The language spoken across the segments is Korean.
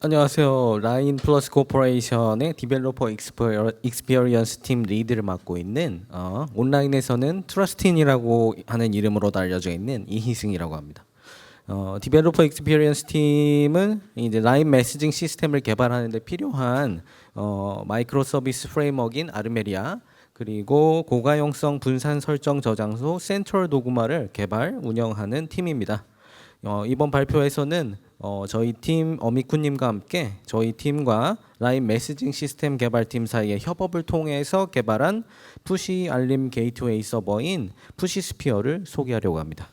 안녕하세요. 라인 플러스 코퍼레이션의 디벨로퍼 익스피리언스 팀 리드를 맡고 있는 온라인에서는 트러스틴이라고 하는 이름으로 알려져 있는 이희승이라고 합니다. 디벨로퍼 익스피리언스 팀은 이제 라인 메시징 시스템을 개발하는 데 필요한 마이크로 서비스 프레임워크인 아르메리아 그리고 고가용성 분산 설정 저장소 센트럴 도구마를 개발 운영하는 팀입니다. 이번 발표에서는 저희 팀 어미쿠님과 함께 저희 팀과 라인 메시징 시스템 개발팀 사이의 협업을 통해서 개발한 푸시 알림 게이트웨이 서버인 푸시스피어를 소개하려고 합니다.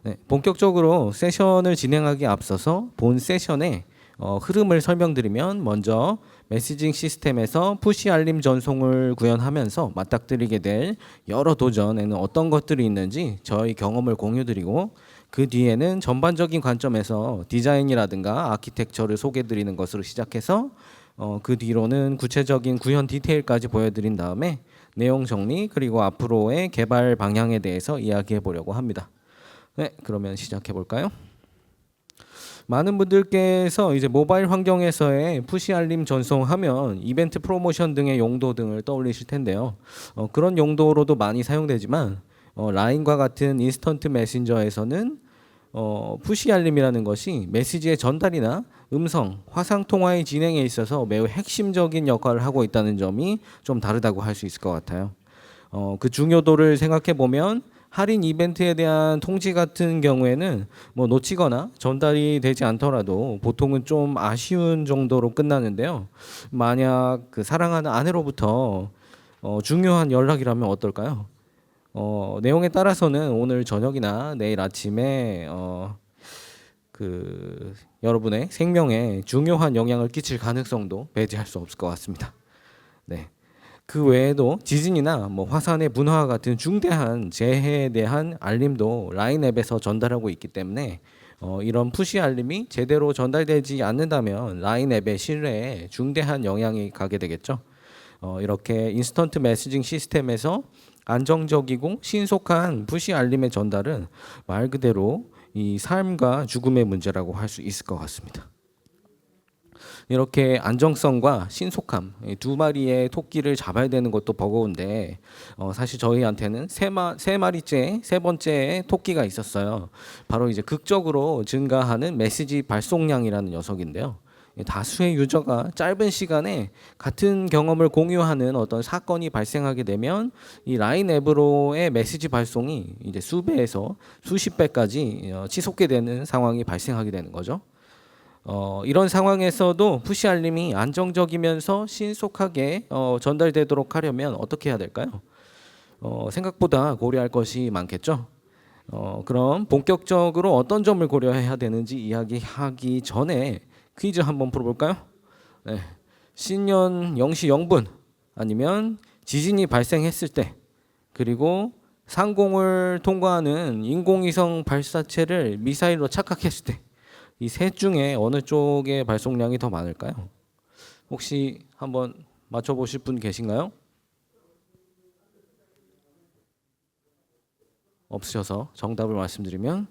네, 본격적으로 세션을 진행하기 앞서서 본 세션의 흐름을 설명드리면 먼저 메시징 시스템에서 푸시 알림 전송을 구현하면서 맞닥뜨리게 될 여러 도전에는 어떤 것들이 있는지 저희 경험을 공유드리고 그 뒤에는 전반적인 관점에서 디자인이라든가 아키텍처를 소개드리는 것으로 시작해서 그 뒤로는 구체적인 구현 디테일까지 보여드린 다음에 내용 정리 그리고 앞으로의 개발 방향에 대해서 이야기해 보려고 합니다. 네, 그러면 시작해 볼까요? 많은 분들께서 이제 모바일 환경에서의 푸시 알림 전송하면 이벤트 프로모션 등의 용도 등을 떠올리실 텐데요. 그런 용도로도 많이 사용되지만 라인과 같은 인스턴트 메신저에서는 푸시 알림이라는 것이 메시지의 전달이나 음성, 화상 통화의 진행에 있어서 매우 핵심적인 역할을 하고 있다는 점이 좀 다르다고 할 수 있을 것 같아요. 그 중요도를 생각해 보면 할인 이벤트에 대한 통지 같은 경우에는 뭐 놓치거나 전달이 되지 않더라도 보통은 좀 아쉬운 정도로 끝나는데요. 만약 그 사랑하는 아내로부터 중요한 연락이라면 어떨까요? 내용에 따라서는 오늘 저녁이나 내일 아침에 그 여러분의 생명에 중요한 영향을 끼칠 가능성도 배제할 수 없을 것 같습니다. 네. 그 외에도 지진이나 뭐 화산의 분화와 같은 중대한 재해에 대한 알림도 라인 앱에서 전달하고 있기 때문에 이런 푸시 알림이 제대로 전달되지 않는다면 라인 앱의 신뢰에 중대한 영향이 가게 되겠죠. 이렇게 인스턴트 메시징 시스템에서 안정적이고 신속한 푸시 알림의 전달은 말 그대로 이 삶과 죽음의 문제라고 할 수 있을 것 같습니다. 이렇게 안정성과 신속함 두 마리의 토끼를 잡아야 되는 것도 버거운데 사실 저희한테는 세 마리째 세 번째 토끼가 있었어요. 바로 이제 극적으로 증가하는 메시지 발송량이라는 녀석인데요. 다수의 유저가 짧은 시간에 같은 경험을 공유하는 어떤 사건이 발생하게 되면 이 라인 앱으로의 메시지 발송이 이제 수배에서 수십 배까지 치솟게 되는 상황이 발생하게 되는 거죠. 이런 상황에서도 푸시 알림이 안정적이면서 신속하게 전달되도록 하려면 어떻게 해야 될까요? 생각보다 고려할 것이 많겠죠. 그럼 본격적으로 어떤 점을 고려해야 되는지 이야기하기 전에 퀴즈 한번 풀어볼까요? 네. 신년 0시 0분 아니면 지진이 발생했을 때 그리고 상공을 통과하는 인공위성 발사체를 미사일로 착각했을 때 이 셋 중에 어느 쪽의 발송량이 더 많을까요? 혹시 한번 맞춰보실 분 계신가요? 없으셔서 정답을 말씀드리면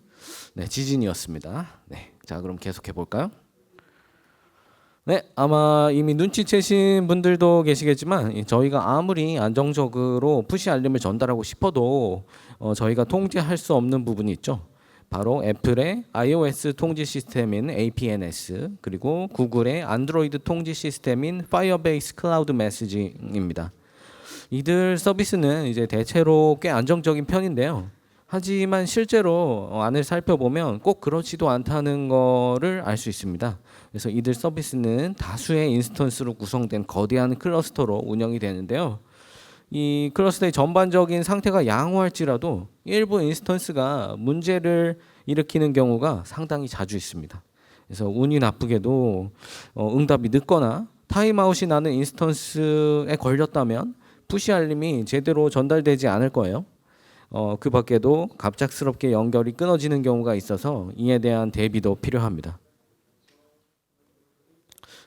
네, 지진이었습니다. 네, 자 그럼 계속해 볼까요? 네, 아마 이미 눈치채신 분들도 계시겠지만 저희가 아무리 안정적으로 푸시 알림을 전달하고 싶어도 저희가 통제할 수 없는 부분이 있죠. 바로 애플의 iOS 통지 시스템인 APNS 그리고 구글의 안드로이드 통지 시스템인 파이어베이스 클라우드 메시지입니다. 이들 서비스는 이제 대체로 꽤 안정적인 편인데요. 하지만 실제로 안을 살펴보면 꼭 그렇지도 않다는 거를 알 수 있습니다. 그래서 이들 서비스는 다수의 인스턴스로 구성된 거대한 클러스터로 운영이 되는데요. 이 클러스터의 전반적인 상태가 양호할지라도 일부 인스턴스가 문제를 일으키는 경우가 상당히 자주 있습니다. 그래서 운이 나쁘게도 응답이 늦거나 타임아웃이 나는 인스턴스에 걸렸다면 푸시 알림이 제대로 전달되지 않을 거예요. 그 밖에도 갑작스럽게 연결이 끊어지는 경우가 있어서 이에 대한 대비도 필요합니다.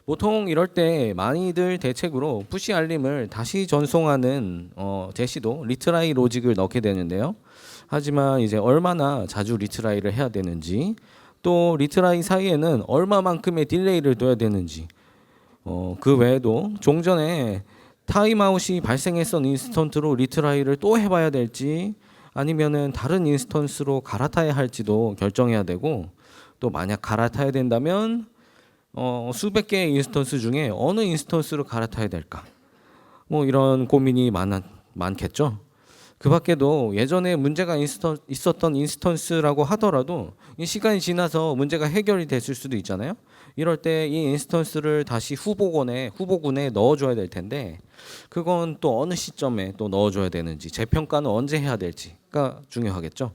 보통 이럴 때 많이들 대책으로 푸시 알림을 다시 전송하는 제시도 리트라이 로직을 넣게 되는데요. 하지만 이제 얼마나 자주 리트라이를 해야 되는지 또 리트라이 사이에는 얼마만큼의 딜레이를 둬야 되는지, 그 외에도 종전에 타임아웃이 발생했던 인스턴트로 리트라이를 또 해봐야 될지 아니면은 다른 인스턴스로 갈아타야 할지도 결정해야 되고, 또 만약 갈아타야 된다면 수백 개의 인스턴스 중에 어느 인스턴스로 갈아타야 될까, 뭐 이런 고민이 많겠죠. 그 밖에도 예전에 문제가 있었던 인스턴스라고 하더라도 이 시간이 지나서 문제가 해결이 됐을 수도 있잖아요. 이럴 때 이 인스턴스를 다시 후보군에 넣어줘야 될 텐데, 그건 또 어느 시점에 또 넣어줘야 되는지, 재평가는 언제 해야 될지가 중요하겠죠.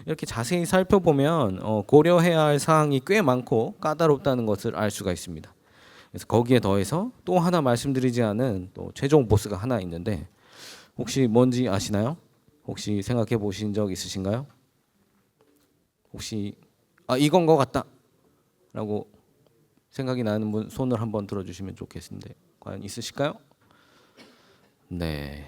이렇게 자세히 살펴보면 고려해야 할 사항이 꽤 많고 까다롭다는 것을 알 수가 있습니다. 그래서 거기에 더해서 또 하나 말씀드리지 않은 또 최종 보스가 하나 있는데, 혹시 뭔지 아시나요? 혹시 생각해 보신 적 있으신가요? 혹시 이건 것 같다 라고 생각이 나는 분 손을 한번 들어주시면 좋겠는데, 과연 있으실까요? 네,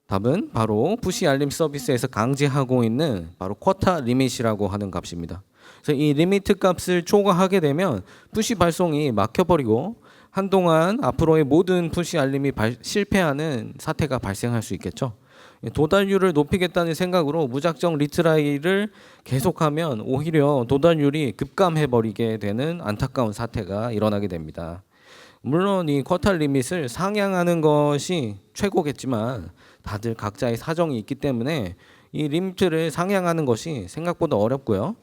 답은 바로 푸시 알림 서비스에서 강제하고 있는 바로 쿼터 리밋이라고 하는 값입니다. 그래서 이 리미트 값을 초과하게 되면 푸시 발송이 막혀버리고 한동안 앞으로의 모든 푸시 알림이 실패하는 사태가 발생할 수 있겠죠. 도달률을 높이겠다는 생각으로 무작정 리트라이를 계속하면 오히려 도달률이 급감해버리게 되는 안타까운 사태가 일어나게 됩니다. 물론 이 쿼터 리밋을 상향하는 것이 최고겠지만 다들 각자의 사정이 있기 때문에 이 리미트를 상향하는 것이 생각보다 어렵고요.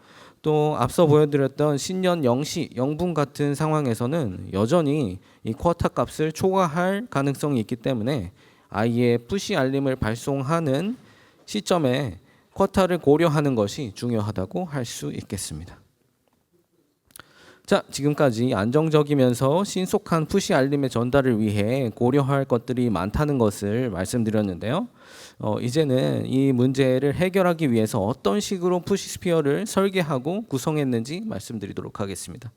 또 앞서 보여드렸던 신년 0시 0분 같은 상황에서는 여전히 이 쿼터 값을 초과할 가능성이 있기 때문에 아예 푸시 알림을 발송하는 시점에 쿼터를 고려하는 것이 중요하다고 할 수 있겠습니다. 자, 지금까지 안정적이면서 신속한 푸시 알림의 전달을 위해 고려할 것들이 많다는 것을 말씀드렸는데요. 이제는 이 문제를 해결하기 위해서 어떤 식으로 푸시 스피어를 설계하고 구성했는지 말씀드리도록 하겠습니다.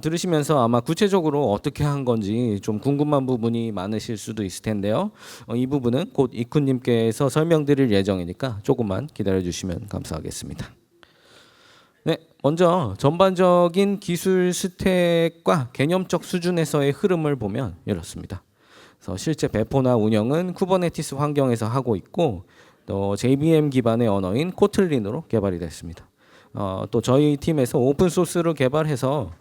들으시면서 아마 구체적으로 어떻게 한 건지 좀 궁금한 부분이 많으실 수도 있을 텐데요. 이 부분은 곧 이쿠님께서 설명드릴 예정이니까 조금만 기다려 주시면 감사하겠습니다. 네, 먼저 전반적인 기술 스택과 개념적 수준에서의 흐름을 보면 이렇습니다. 그래서 실제 배포나 운영은 쿠버네티스 환경에서 하고 있고, 또 JVM 기반의 언어인 코틀린으로 개발이 됐습니다. 또 저희 팀에서 오픈 소스로 개발해서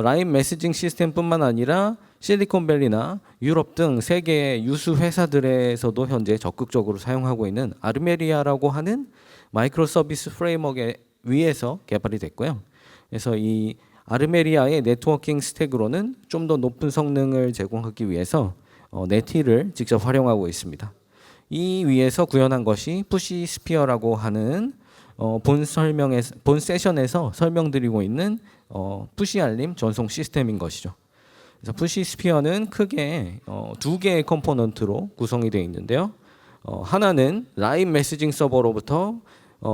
라인 메시징 시스템뿐만 아니라 실리콘밸리나 유럽 등 세계의 유수 회사들에서도 현재 적극적으로 사용하고 있는 아르메리아라고 하는 마이크로 서비스 프레임워크에 위에서 개발이 됐고요. 그래서 이 아르메리아의 네트워킹 스택으로는 좀 더 높은 성능을 제공하기 위해서 네티를 직접 활용하고 있습니다. 이 위에서 구현한 것이 푸시 스피어라고 하는 본 세션에서 설명드리고 있는 푸시 알림 전송 시스템인 것이죠. 그래서 푸시 스피어는 크게 두 개의 컴포넌트로 구성이 되어 있는데요. 하나는 라인 메시징 서버로부터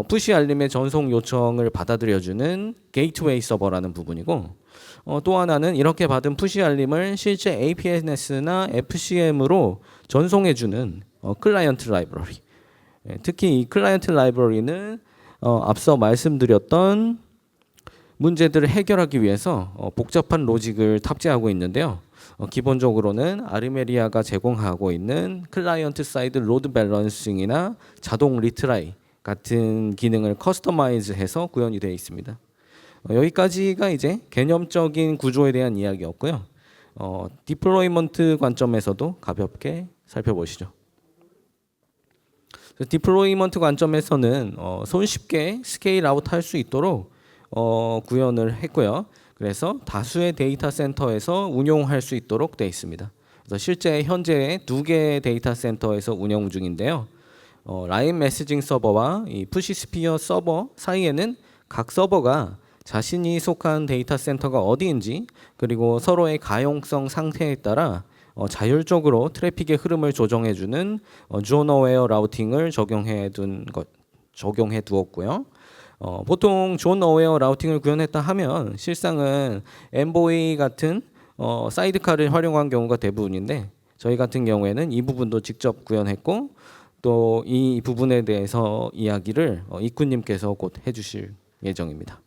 푸시 알림의 전송 요청을 받아들여주는 게이트웨이 서버라는 부분이고, 또 하나는 이렇게 받은 푸시 알림을 실제 APNS나 FCM으로 전송해주는 클라이언트 라이브러리. 특히 이 클라이언트 라이브러리는 앞서 말씀드렸던 문제들을 해결하기 위해서 복잡한 로직을 탑재하고 있는데요. 기본적으로는 아르메리아가 제공하고 있는 클라이언트 사이드 로드 밸런싱이나 자동 리트라이 같은 기능을 커스터마이즈해서 구현이 되어 있습니다. 여기까지가 이제 개념적인 구조에 대한 이야기였고요. 디플로이먼트 관점에서도 가볍게 살펴보시죠. 디플로이먼트 관점에서는 손쉽게 스케일 아웃 할 수 있도록 구현을 했고요. 그래서 다수의 데이터 센터에서 운용할 수 있도록 되어 있습니다. 그래서 실제 현재 2개의 데이터 센터에서 운영 중인데요. 라인 메시징 서버와 이 푸시 스피어 서버 사이에는 각 서버가 자신이 속한 데이터 센터가 어디인지, 그리고 서로의 가용성 상태에 따라 자율적으로 트래픽의 흐름을 조정해주는 존 어웨어 라우팅을 적용해 두었고요. 보통 존 어웨어 라우팅을 구현했다 하면 실상은 엔보이 같은 사이드카를 활용한 경우가 대부분인데, 저희 같은 경우에는 이 부분도 직접 구현했고, 또 이 부분에 대해서 이야기를 이쿠님께서 곧 해주실 예정입니다.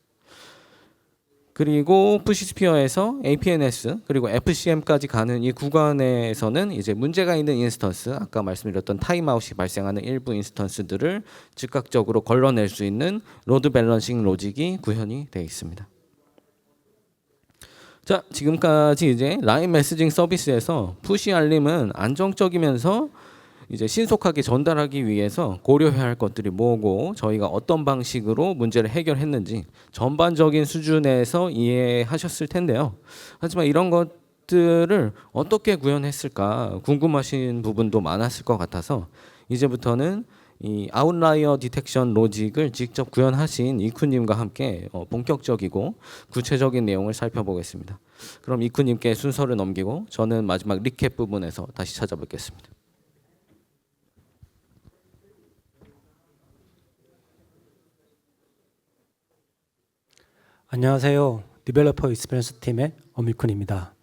그리고 푸시스피어에서 APNS 그리고 FCM까지 가는 이 구간에서는 이제 문제가 있는 인스턴스, 아까 말씀드렸던 타임아웃이 발생하는 일부 인스턴스들을 즉각적으로 걸러낼 수 있는 로드 밸런싱 로직이 구현이 되어 있습니다. 자, 지금까지 이제 라인 메시징 서비스에서 푸시 알림은 안정적이면서 이제 신속하게 전달하기 위해서 고려해야 할 것들이 뭐고 저희가 어떤 방식으로 문제를 해결했는지 전반적인 수준에서 이해하셨을 텐데요. 하지만 이런 것들을 어떻게 구현했을까 궁금하신 부분도 많았을 것 같아서 이제부터는 이 아웃라이어 디텍션 로직을 직접 구현하신 이쿠님과 함께 본격적이고 구체적인 내용을 살펴보겠습니다. 그럼 이쿠님께 순서를 넘기고 저는 마지막 리캡 부분에서 다시 찾아뵙겠습니다. 안녕하세요. 디벨로퍼 익스피리언스 팀의 엄익훈입니다.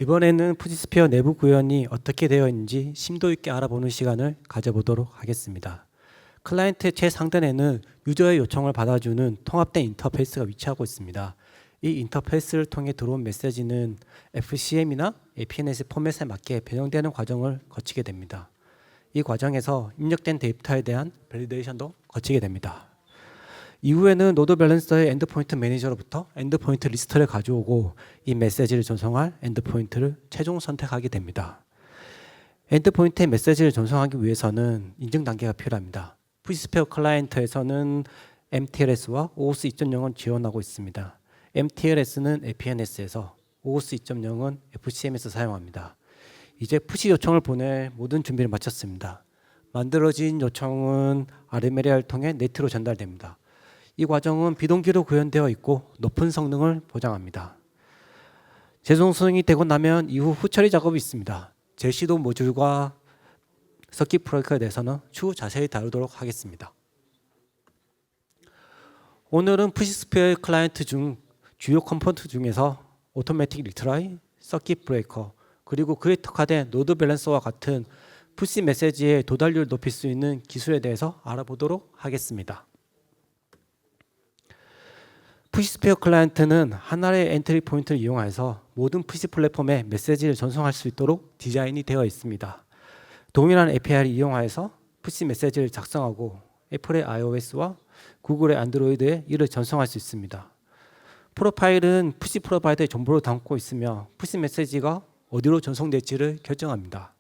이번에는 푸시스피어 내부 구현이 어떻게 되어 있는지 심도 있게 알아보는 시간을 가져보도록 하겠습니다. 클라이언트의 최상단에는 유저의 요청을 받아주는 통합된 인터페이스가 위치하고 있습니다. 이 인터페이스를 통해 들어온 메시지는 FCM이나 APNS 포맷에 맞게 변형되는 과정을 거치게 됩니다. 이 과정에서 입력된 데이터에 대한 밸리데이션도 거치게 됩니다. 이후에는 노드 밸런서의 엔드포인트 매니저로부터 엔드포인트 리스트를 가져오고 이 메시지를 전송할 엔드포인트를 최종 선택하게 됩니다. 엔드포인트의 메시지를 전송하기 위해서는 인증 단계가 필요합니다. 푸시스피어 클라이언트에서는 MTLS와 OOS 2.0을 지원하고 있습니다. MTLS는 APNS에서, OOS 2.0은 FCM에서 사용합니다. 이제 푸시 요청을 보낼 모든 준비를 마쳤습니다. 만들어진 요청은 RML을 통해 네트로 전달됩니다. 이 과정은 비동기로 구현되어 있고 높은 성능을 보장합니다. 재송 수행이 되고 나면 이후 후처리 작업이 있습니다. 제시도 모듈과 서킷 브레이커에 대해서는 추후 자세히 다루도록 하겠습니다. 오늘은 푸시스피어 클라이언트 중 주요 컴포넌트 중에서 오토매틱 리트라이, 서킷 브레이커, 그리고 그에 특화된 노드 밸런서와 같은 푸시 메시지의 도달률을 높일 수 있는 기술에 대해서 알아보도록 하겠습니다. 푸시스피어 클라이언트는 하나의 엔트리 포인트를 이용해서 모든 푸시 플랫폼에 메시지를 전송할 수 있도록 디자인이 되어 있습니다. 동일한 API를 이용하여서 푸시 메시지를 작성하고 애플의 iOS와 구글의 안드로이드에 이를 전송할 수 있습니다. 프로파일은 푸시 프로바이더의 정보를 담고 있으며 푸시 메시지가 어디로 전송될지를 결정합니다.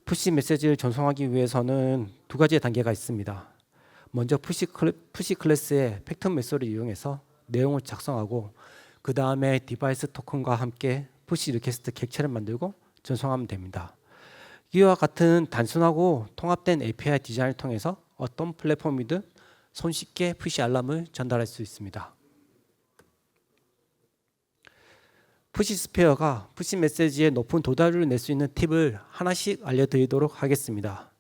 푸시 메시지를 전송하기 위해서는 두 가지의 단계가 있습니다. 먼저 푸시 클래스의 팩텀 메소드를 이용해서 내용을 작성하고 그 다음에 디바이스 토큰과 함께 푸시 리퀘스트 객체를 만들고 전송하면 됩니다. 이와 같은 단순하고 통합된 API 디자인을 통해서 어떤 플랫폼이든 손쉽게 푸시 알람을 전달할 수 있습니다. 푸시스피어가 푸시 메시지에 높은 도달률을 낼 수 있는 팁을 하나씩 알려드리도록 하겠습니다.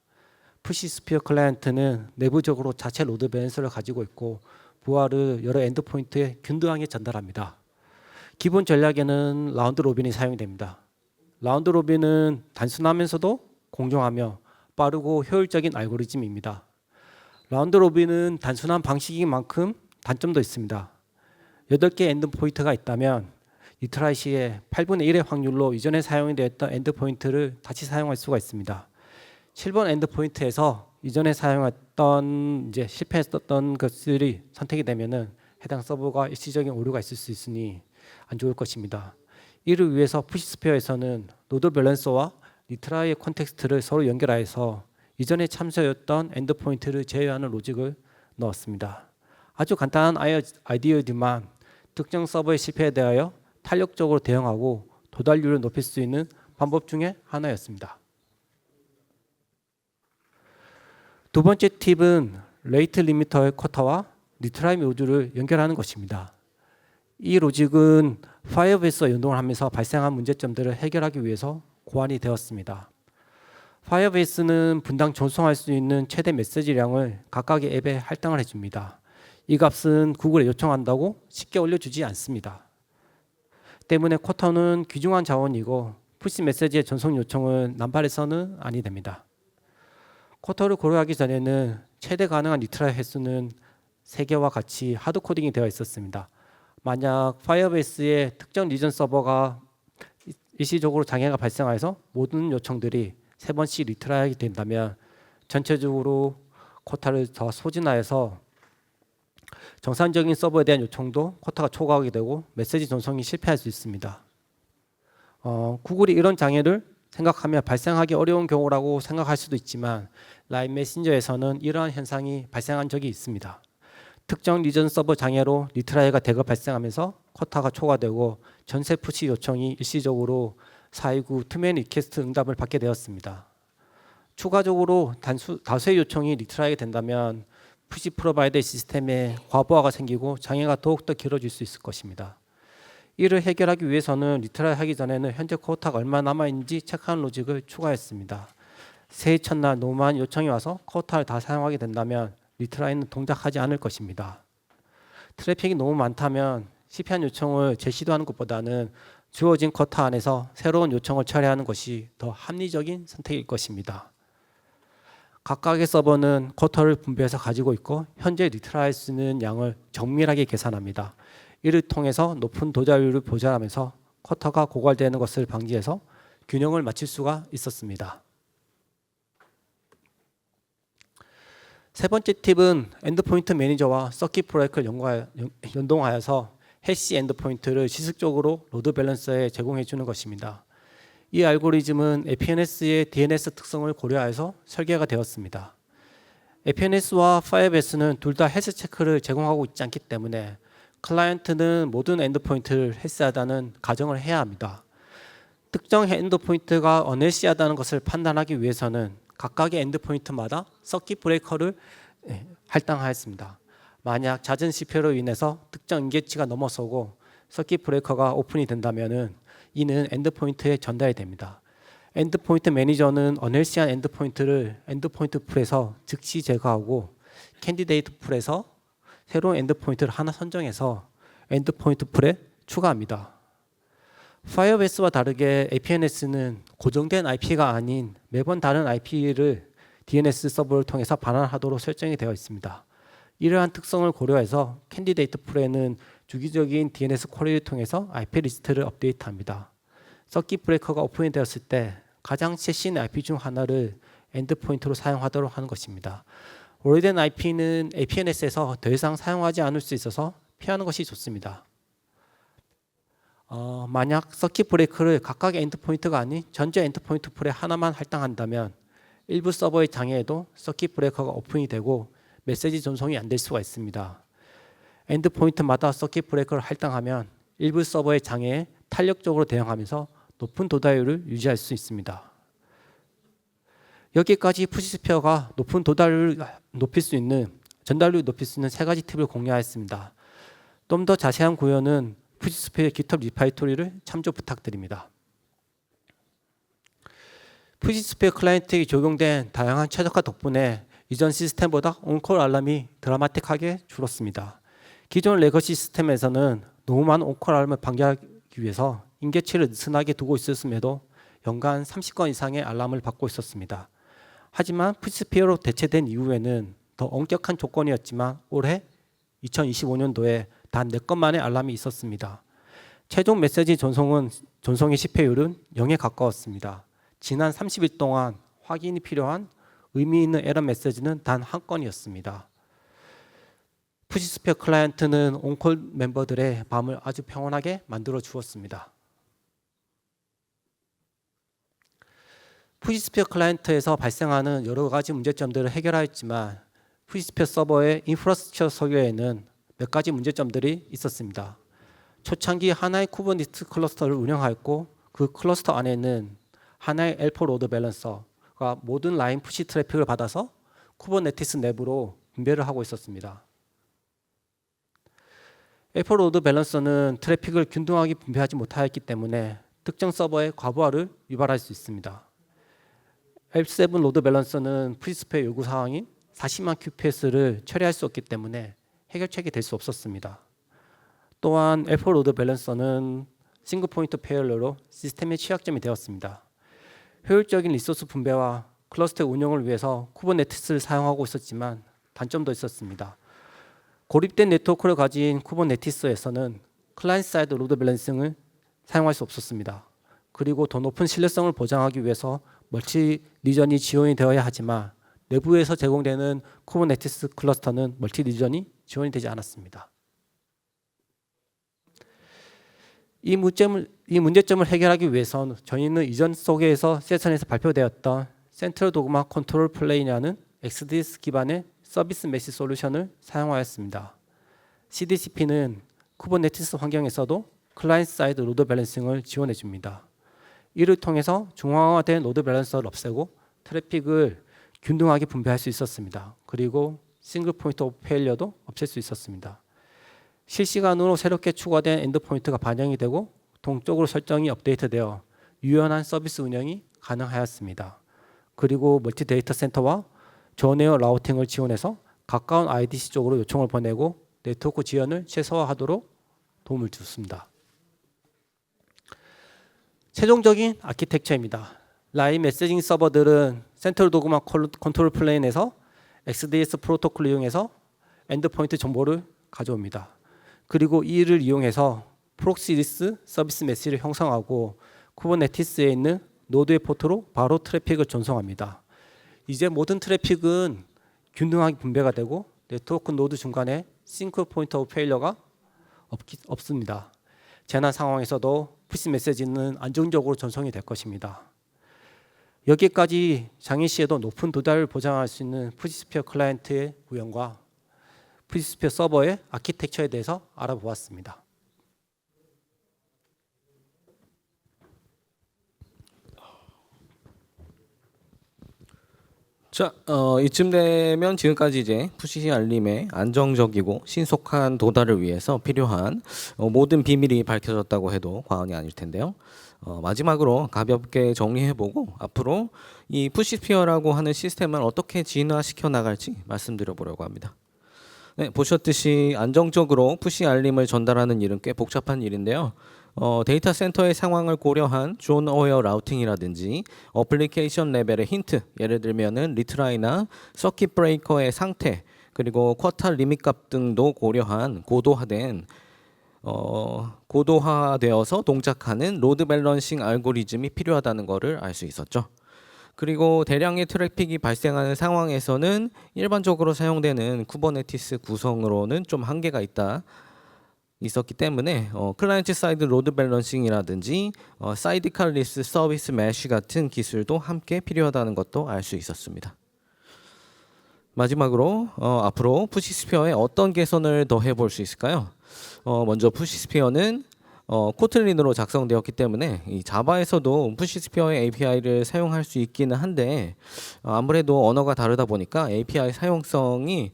푸시스피어 클라이언트는 내부적으로 자체 로드 밸런서를 가지고 있고 부하를 여러 엔드포인트에 균등하게 전달합니다. 기본 전략에는 라운드 로빈이 사용됩니다. 라운드 로빈은 단순하면서도 공정하며 빠르고 효율적인 알고리즘입니다. 라운드 로빈은 단순한 방식인 만큼 단점도 있습니다. 8개 엔드포인트가 있다면 리트라이 시에 8분의 1의 확률로 이전에 사용이 되었던 엔드포인트를 다시 사용할 수가 있습니다. 7번 엔드포인트에서 이전에 사용했던 실패했었던 것들이 선택이 되면은 해당 서버가 일시적인 오류가 있을 수 있으니 안 좋을 것입니다. 이를 위해서 푸시스피어에서는 노드 밸런서와 리트라이의 콘텍스트를 서로 연결하여서 이전에 참여했던 엔드포인트를 제외하는 로직을 넣었습니다. 아주 간단한 아이디어지만 특정 서버의 실패에 대하여 탄력적으로 대응하고 도달률을 높일 수 있는 방법 중에 하나였습니다. 두 번째 팁은 레이트 리미터의 쿼터와 리트라이 모듈을 연결하는 것입니다. 이 로직은 파이어베이스와 연동을 하면서 발생한 문제점들을 해결하기 위해서 고안이 되었습니다. 파이어베이스는 분당 전송할 수 있는 최대 메시지량을 각각의 앱에 할당을 해줍니다. 이 값은 구글에 요청한다고 쉽게 올려주지 않습니다. 때문에 쿼터는 귀중한 자원이고 푸시 메시지의 전송 요청은 남발해서는 아니 됩니다. 쿼터를 고려하기 전에는 최대 가능한 리트라이 횟수는 3개와 같이 하드 코딩이 되어 있었습니다. 만약 파이어베이스의 특정 리전 서버가 일시적으로 장애가 발생해서 모든 요청들이 3번씩 리트라이하게 된다면 전체적으로 쿼타를 더 소진하여서 정상적인 서버에 대한 요청도 쿼타가 초과하게 되고 메시지 전송이 실패할 수 있습니다. 구글이 이런 장애를 생각하면 발생하기 어려운 경우라고 생각할 수도 있지만 라인 메신저에서는 이러한 현상이 발생한 적이 있습니다. 특정 리전 서버 장애로 리트라이가 대거 발생하면서 쿼타가 초과되고 전체 푸시 요청이 일시적으로 429 투맨 리퀘스트 응답을 받게 되었습니다. 추가적으로 다수의 요청이 리트라이가 된다면 푸시 프로바이더 시스템에 과부하가 생기고 장애가 더욱더 길어질 수 있을 것입니다. 이를 해결하기 위해서는 리트라이 하기 전에는 현재 쿼타가 얼마 남아있는지 체크하는 로직을 추가했습니다. 새해 첫날 너무 많은 요청이 와서 쿼타를 다 사용하게 된다면 리트라이는 동작하지 않을 것입니다. 트래픽이 너무 많다면 실패한 요청을 재시도하는 것보다는 주어진 쿼타 안에서 새로운 요청을 처리하는 것이 더 합리적인 선택일 것입니다. 각각의 서버는 쿼터를 분배해서 가지고 있고 현재 리트라이할 수 있는 양을 정밀하게 계산합니다. 이를 통해서 높은 도달률을 보장하면서 쿼터가 고갈되는 것을 방지해서 균형을 맞출 수가 있었습니다. 세 번째 팁은 엔드포인트 매니저와 서킷 브레이크를 연동하여서 해시 엔드포인트를 지속적으로 로드 밸런서에 제공해 주는 것입니다. 이 알고리즘은 APNS의 DNS 특성을 고려하여서 설계가 되었습니다. APNS와 파이어베이스는 둘 다 헬스 체크를 제공하고 있지 않기 때문에 클라이언트는 모든 엔드포인트를 헬스하다는 가정을 해야 합니다. 특정 엔드포인트가 어헬시하다는 것을 판단하기 위해서는 각각의 엔드포인트마다 서킷 브레이커를 할당하였습니다. 만약 잦은 실패로 인해서 특정 인계치가 넘어서고 서킷 브레이커가 오픈이 된다면 이는 엔드포인트에 전달이 됩니다. 엔드포인트 매니저는 어헬시한 엔드포인트를 엔드포인트 풀에서 즉시 제거하고 캔디데이트 풀에서 새로운 엔드포인트를 하나 선정해서 엔드포인트 풀에 추가합니다. 파이어베이스와 다르게 APNS는 고정된 IP가 아닌 매번 다른 IP를 DNS 서버를 통해서 반환하도록 설정이 되어 있습니다. 이러한 특성을 고려해서 캔디데이트 풀에는 주기적인 DNS 쿼리를 통해서 IP 리스트를 업데이트합니다. 서킷 브레이커가 오픈이 되었을 때 가장 최신 IP 중 하나를 엔드포인트로 사용하도록 하는 것입니다. 오래된 IP는 APNS에서 더 이상 사용하지 않을 수 있어서 피하는 것이 좋습니다. 만약 서킷 브레이커를 각각의 엔드포인트가 아닌 전체 엔드포인트 풀에 하나만 할당한다면 일부 서버의 장애에도 서킷 브레이커가 오픈이 되고 메시지 전송이 안 될 수가 있습니다. 엔드포인트마다 서킷 브레이커를 할당하면 일부 서버의 장애에 탄력적으로 대응하면서 높은 도달률을 유지할 수 있습니다. 여기까지 푸시스피어가 높은 도달률을 높일 수 있는 전달률을 높일 수 있는 3가지 팁을 공유하였습니다. 좀 더 자세한 구현은 푸시스피어의 GitHub 리파이토리를 참조 부탁드립니다. 푸시스피어 클라이언트에 적용된 다양한 최적화 덕분에 이전 시스템보다 온콜 알람이 드라마틱하게 줄었습니다. 기존 레거시 시스템에서는 너무 많은 온콜 알람을 방지하기 위해서 인계치를 느슨하게 두고 있었음에도 연간 30건 이상의 알람을 받고 있었습니다. 하지만 푸시스피어로 대체된 이후에는 더 엄격한 조건이었지만 올해 2025년도에 단 4건만의 알람이 있었습니다. 최종 메시지 전송의 실패율은 0에 가까웠습니다. 지난 30일 동안 확인이 필요한 의미 있는 에러 메시지는 단 1건이었습니다. 푸시스피어 클라이언트는 온콜 멤버들의 밤을 아주 평온하게 만들어 주었습니다. 푸시스피어 클라이언트에서 발생하는 여러 가지 문제점들을 해결하였지만 푸시스피어 서버의 인프라스트럭처 설계에는 몇 가지 문제점들이 있었습니다. 초창기 하나의 쿠버네티스 클러스터를 운영하였고 그 클러스터 안에는 하나의 L4 로드 밸런서가 모든 라인 푸시 트래픽을 받아서 쿠버네티스 내부로 분배를 하고 있었습니다. L4 로드 밸런서는 트래픽을 균등하게 분배하지 못하였기 때문에 특정 서버의 과부하를 유발할 수 있습니다. L7 로드 밸런서는 푸시스피어 요구 사항인 40만 QPS를 처리할 수 없기 때문에 해결책이 될 수 없었습니다. 또한 L4 로드 밸런서는 싱글 포인트 페일러로 시스템의 취약점이 되었습니다. 효율적인 리소스 분배와 클러스터 운영을 위해서 쿠버네티스를 사용하고 있었지만 단점도 있었습니다. 고립된 네트워크를 가진 쿠버네티스에서는 클라이언트 사이드 로드 밸런싱을 사용할 수 없었습니다. 그리고 더 높은 신뢰성을 보장하기 위해서 멀티 리전이 지원이 되어야 하지만 내부에서 제공되는 쿠버네티스 클러스터는 멀티 리전이 지원이 되지 않았습니다. 이 문제점을 해결하기 위해서는 저희는 이전 소개에서 세션에서 발표되었던 센트럴 도그마 컨트롤 플레인이라는 XDS 기반의 서비스 메시 솔루션을 사용하였습니다. CDCP는 쿠버네티스 환경에서도 클라이언트 사이드 로드 밸런싱을 지원해 줍니다. 이를 통해서 중앙화된 로드 밸런서를 없애고 트래픽을 균등하게 분배할 수 있었습니다. 그리고 싱글 포인트 오브 페일리어도 없앨 수 있었습니다. 실시간으로 새롭게 추가된 엔드포인트가 반영이 되고 동적으로 설정이 업데이트되어 유연한 서비스 운영이 가능하였습니다. 그리고 멀티 데이터 센터와 전웨어 라우팅을 지원해서 가까운 IDC 쪽으로 요청을 보내고 네트워크 지연을 최소화하도록 도움을 줬습니다. 최종적인 아키텍처입니다. 라인 메시징 서버들은 센트럴 도그마 컨트롤 플레인에서 XDS 프로토콜을 이용해서 엔드포인트 정보를 가져옵니다. 그리고 이를 이용해서 프록시리스 서비스 메시를 형성하고 쿠버네티스에 있는 노드의 포트로 바로 트래픽을 전송합니다. 이제 모든 트래픽은 균등하게 분배가 되고 네트워크 노드 중간에 싱크 포인트 오브 페일러가 없습니다. 재난 상황에서도 푸시 메시지는 안정적으로 전송이 될 것입니다. 여기까지 장애 시에도 높은 도달을 보장할 수 있는 푸시스피어 클라이언트의 구현과 푸시스피어 서버의 아키텍처에 대해서 알아보았습니다. 자, 이쯤 되면 지금까지 이제 푸시 알림의 안정적이고 신속한 도달을 위해서 필요한 모든 비밀이 밝혀졌다고 해도 과언이 아닐 텐데요. 마지막으로 가볍게 정리해보고 앞으로 이 푸시스피어라고 하는 시스템을 어떻게 진화시켜 나갈지 말씀드려 보려고 합니다. 네, 보셨듯이 안정적으로 푸시 알림을 전달하는 일은 꽤 복잡한 일인데요. 데이터 센터의 상황을 고려한 존 어웨어 라우팅이라든지 어플리케이션 레벨의 힌트, 예를 들면은 리트라이나 서킷 브레이커의 상태, 그리고 쿼터 리밋 값 등도 고려한 고도화되어서 동작하는 로드 밸런싱 알고리즘이 필요하다는 것을 알 수 있었죠. 그리고 대량의 트래픽이 발생하는 상황에서는 일반적으로 사용되는 쿠버네티스 구성으로는 좀 한계가 있었기 때문에 클라이언트 사이드 로드 밸런싱이라든지 사이드칼 리스 서비스 메쉬 같은 기술도 함께 필요하다는 것도 알 수 있었습니다. 마지막으로 앞으로 푸시스피어에 어떤 개선을 더 해볼 수 있을까요? 먼저 푸시스피어는 코틀린으로 작성되었기 때문에 이 자바에서도 푸시스피어의 API를 사용할 수 있기는 한데 아무래도 언어가 다르다 보니까 API 사용성이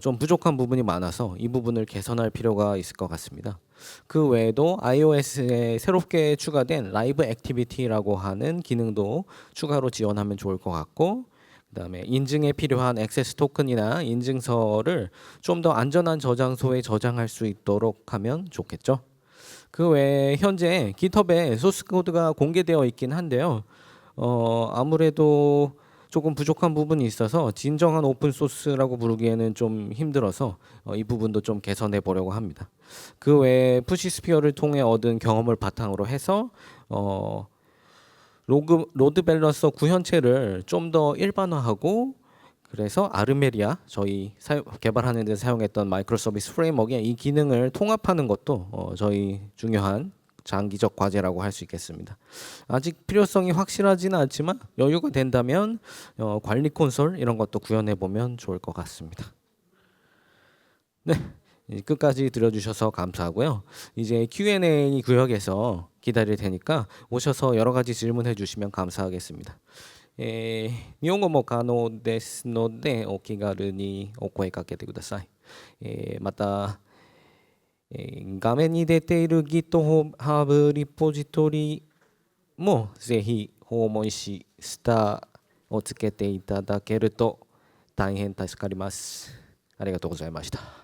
좀 부족한 부분이 많아서 이 부분을 개선할 필요가 있을 것 같습니다. 그 외에도 iOS에 새롭게 추가된 라이브 액티비티라고 하는 기능도 추가로 지원하면 좋을 것 같고, 그다음에 인증에 필요한 액세스 토큰이나 인증서를 좀 더 안전한 저장소에 저장할 수 있도록 하면 좋겠죠. 그 외에 현재 GitHub에 소스 코드가 공개되어 있긴 한데요. 아무래도 조금 부족한 부분이 있어서 진정한 오픈 소스라고 부르기에는 좀 힘들어서 이 부분도 좀 개선해 보려고 합니다. 그 외에 푸시스피어를 통해 얻은 경험을 바탕으로 해서 로드 밸런서 구현체를 좀 더 일반화하고, 그래서 아르메리아 저희 개발하는 데 사용했던 마이크로 서비스 프레임워크의 이 기능을 통합하는 것도 저희 중요한 장기적 과제라고 할 수 있겠습니다. 아직 필요성이 확실하지는 않지만 여유가 된다면 관리 콘솔 이런 것도 구현해 보면 좋을 것 같습니다. 네, 끝까지 들어주셔서 감사하고요. 이제 Q&A 구역에서 기다릴 테니까 오셔서 여러 가지 질문해 주시면 감사하겠습니다. 日本語も可能ですのでお気軽にお声かけてください。また画面に出ている GitHub リポジトリもぜひ訪問し、スターをつけていただけると大変助かります。ありがとうございました。